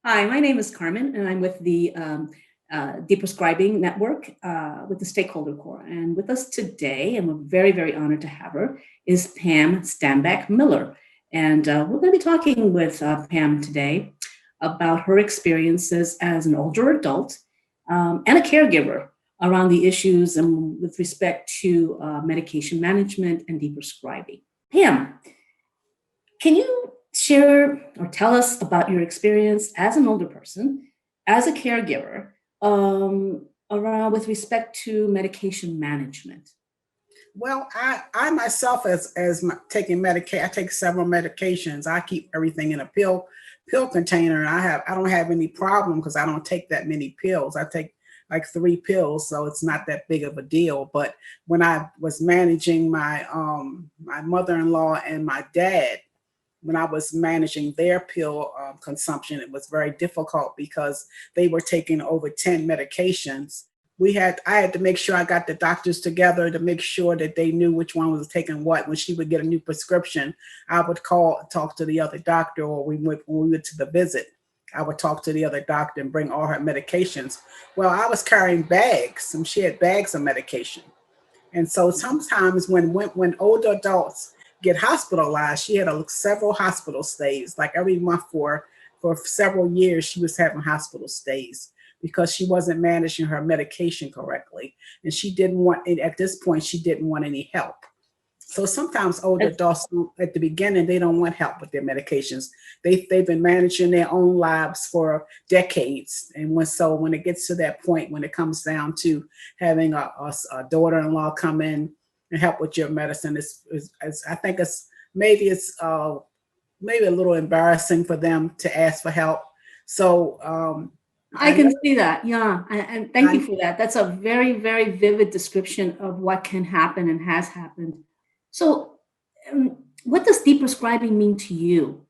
Hi, my name is Carmen, and I'm with the Deprescribing Network with the Stakeholder Core. And with us today, and we're very, very honored to have her, is Pam Stanback Miller. And we're going to be talking with Pam today about her experiences as an older adult and a caregiver around the issues with respect to medication management and deprescribing. Pam, can you share or tell us about your experience as an older person, as a caregiver, around with respect to medication management? Well, I myself, taking medication, I take several medications. I keep everything in a pill container, and I don't have any problem because I don't take that many pills. I take like 3 pills, so it's not that big of a deal. But when I was managing my mother-in-law and my dad, when I was managing their pill consumption, it was very difficult because they were taking over 10 medications. I had to make sure I got the doctors together to make sure that they knew which one was taking what. When she would get a new prescription, I would talk to the other doctor, or when we went to the visit, I would talk to the other doctor and bring all her medications. Well, I was carrying bags, and she had bags of medication. And so sometimes when older adults get hospitalized, she had several hospital stays. Like every month for several years, she was having hospital stays because she wasn't managing her medication correctly, and she didn't want. At this point, she didn't want any help. So sometimes older adults, at the beginning, they don't want help with their medications. They've been managing their own lives for decades, and when it gets to that point, when it comes down to having a daughter-in-law come in and help with your medicine, I think maybe a little embarrassing for them to ask for help. So I can see that. Yeah. And thank you for that. That's a very, very vivid description of what can happen and has happened. So, what does deprescribing mean to you?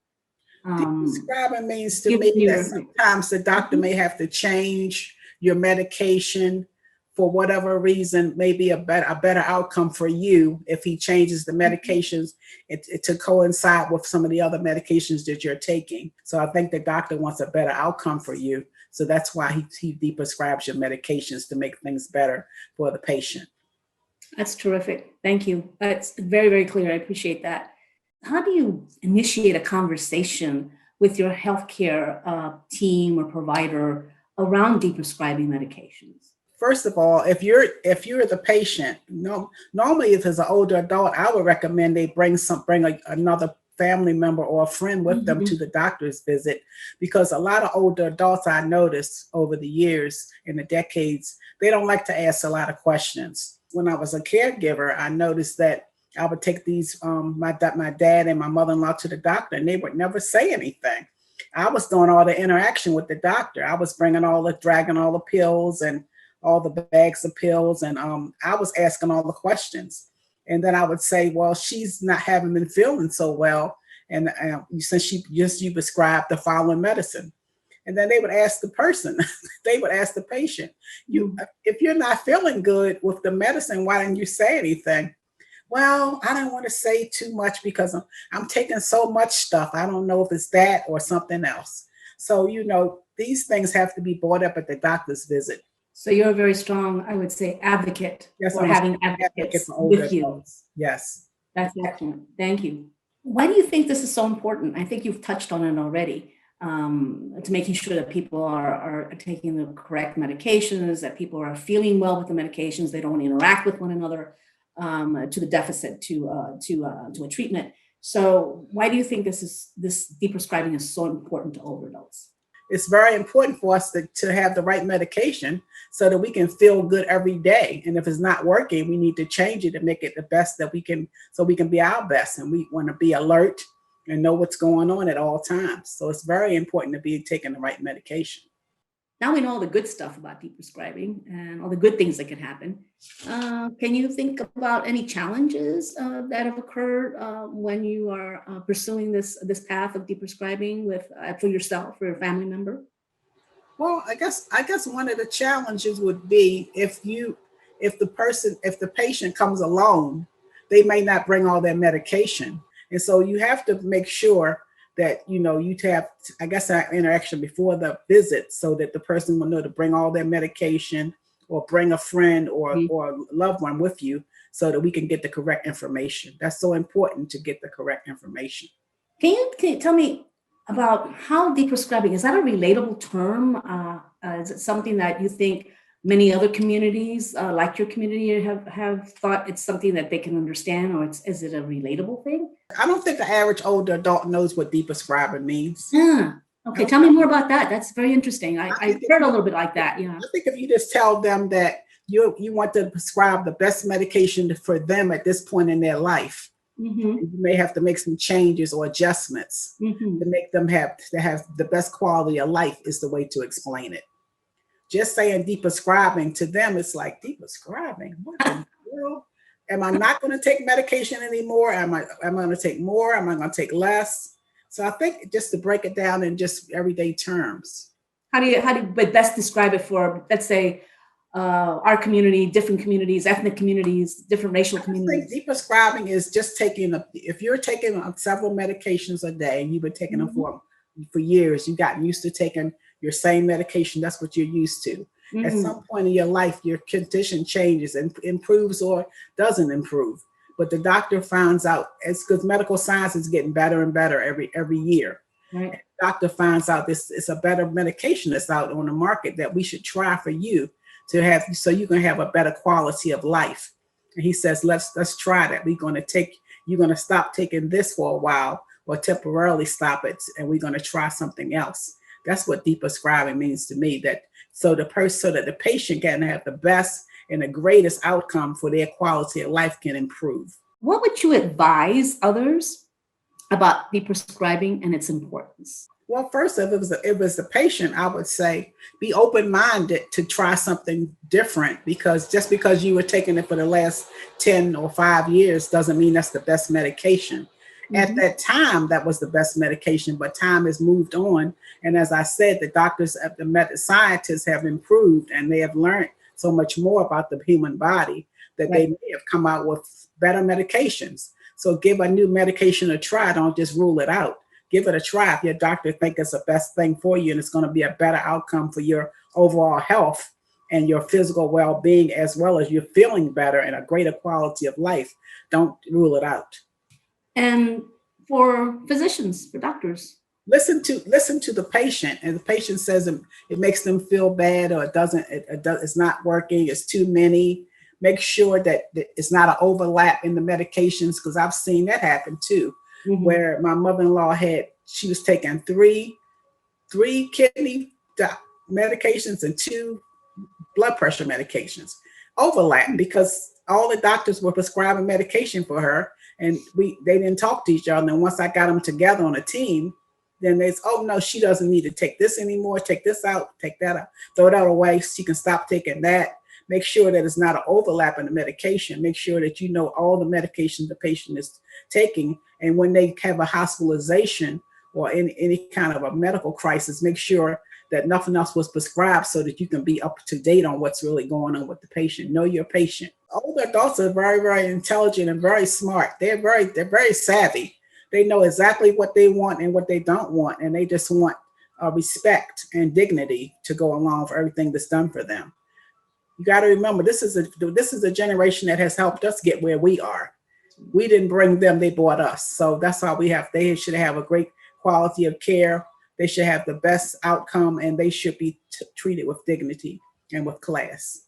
Deprescribing means to Given me that your, sometimes the doctor may have to change your medication for whatever reason, maybe a better outcome for you if he changes the medications to coincide with some of the other medications that you're taking. So I think the doctor wants a better outcome for you. So that's why he deprescribes your medications to make things better for the patient. That's terrific. Thank you. That's very, very clear. I appreciate that. How do you initiate a conversation with your healthcare team or provider around deprescribing medications? First of all, if you're the patient, normally if it's an older adult, I would recommend they bring another family member or a friend with them to the doctor's visit, because a lot of older adults I noticed over the years, in the decades, they don't like to ask a lot of questions. When I was a caregiver, I noticed that I would take my dad and my mother-in-law to the doctor, and they would never say anything. I was doing all the interaction with the doctor. I was dragging all the pills and all the bags of pills, and I was asking all the questions. And then I would say, well, she's haven't been feeling so well, and since you prescribed the following medicine. And then they would ask the person, they would ask the patient, if you're not feeling good with the medicine, why didn't you say anything? Well, I don't want to say too much because I'm taking so much stuff. I don't know if it's that or something else. So, these things have to be brought up at the doctor's visit. So you're a very strong, I would say, advocate for having advocates with you. Yes. That's excellent. Thank you. Why do you think this is so important? I think you've touched on it already, to making sure that people are taking the correct medications, that people are feeling well with the medications, they don't interact with one another to the deficit to a treatment. So why do you think this deprescribing is so important to older adults? It's very important for us to have the right medication so that we can feel good every day. And if it's not working, we need to change it and make it the best that we can, so we can be our best. And we want to be alert and know what's going on at all times. So it's very important to be taking the right medication. Now we know all the good stuff about deprescribing and all the good things that can happen. Can you think about any challenges that have occurred when you are pursuing this path of deprescribing for yourself or your family member? Well, I guess one of the challenges would be if the patient comes alone, they may not bring all their medication. And so you have to make sure that, you have, I guess, that interaction before the visit so that the person will know to bring all their medication or bring a friend or a loved one with you so that we can get the correct information. That's so important to get the correct information. Can you tell me about how deprescribing, is that a relatable term? Is it something that you think many other communities, like your community, have thought it's something that they can understand, or is it a relatable thing? I don't think the average older adult knows what deprescribing means. Yeah. Okay, tell me more about that. That's very interesting. I heard a little bit like that. Yeah. I think if you just tell them that you want to prescribe the best medication for them at this point in their life, you may have to make some changes or adjustments to make them have the best quality of life is the way to explain it. Just saying deprescribing to them, it's like, deprescribing? What the world? Am I not going to take medication anymore? Am I going to take more? Am I going to take less? So I think just to break it down in just everyday terms. How do you best describe it for, let's say, our community, different communities, ethnic communities, different racial communities? I think deprescribing is just if you're taking several medications a day and you've been taking them for years, you've gotten used to taking your same medication, that's what you're used to. At some point in your life, your condition changes and improves or doesn't improve. But the doctor finds out, it's because medical science is getting better and better every year. Right. The doctor finds out this is a better medication that's out on the market that we should try for you to have, so you can have a better quality of life. And he says, let's try that. You're going to stop taking this for a while or temporarily stop it. And we're going to try something else. That's what deprescribing means to me, so that the patient can have the best and the greatest outcome for their quality of life can improve. What would you advise others about deprescribing and its importance? Well, first, if it was the patient, I would say be open-minded to try something different, because just because you were taking it for the last 10 or 5 years doesn't mean that's the best medication. At that time, that was the best medication, but time has moved on. And as I said, the doctors, the scientists have improved, and they have learned so much more about the human body that they may have come out with better medications. So give a new medication a try. Don't just rule it out. Give it a try. If your doctor thinks it's the best thing for you and it's going to be a better outcome for your overall health and your physical well-being, as well as you're feeling better and a greater quality of life, don't rule it out. And for physicians, for doctors, listen to the patient, and the patient says it makes them feel bad, or it's not working, it's too many. Make sure that it's not an overlap in the medications, because I've seen that happen too, where my mother-in-law she was taking three kidney medications and 2 blood pressure medications, overlap, because all the doctors were prescribing medication for her. And they didn't talk to each other. And once I got them together on a team, then they said, oh no, she doesn't need to take this anymore. Take this out, take that out, throw that away. She can stop taking that. Make sure that it's not an overlap in the medication. Make sure that you know all the medication the patient is taking. And when they have a hospitalization or any kind of a medical crisis, make sure that nothing else was prescribed, so that you can be up to date on what's really going on with the patient. Know your patient. Older adults are very, very intelligent and very smart. They're very savvy. They know exactly what they want and what they don't want, and they just want respect and dignity to go along for everything that's done for them. You got to remember, this is a generation that has helped us get where we are. We didn't bring them; they brought us. So that's how they should have a great quality of care. They should have the best outcome, and they should be treated with dignity and with class.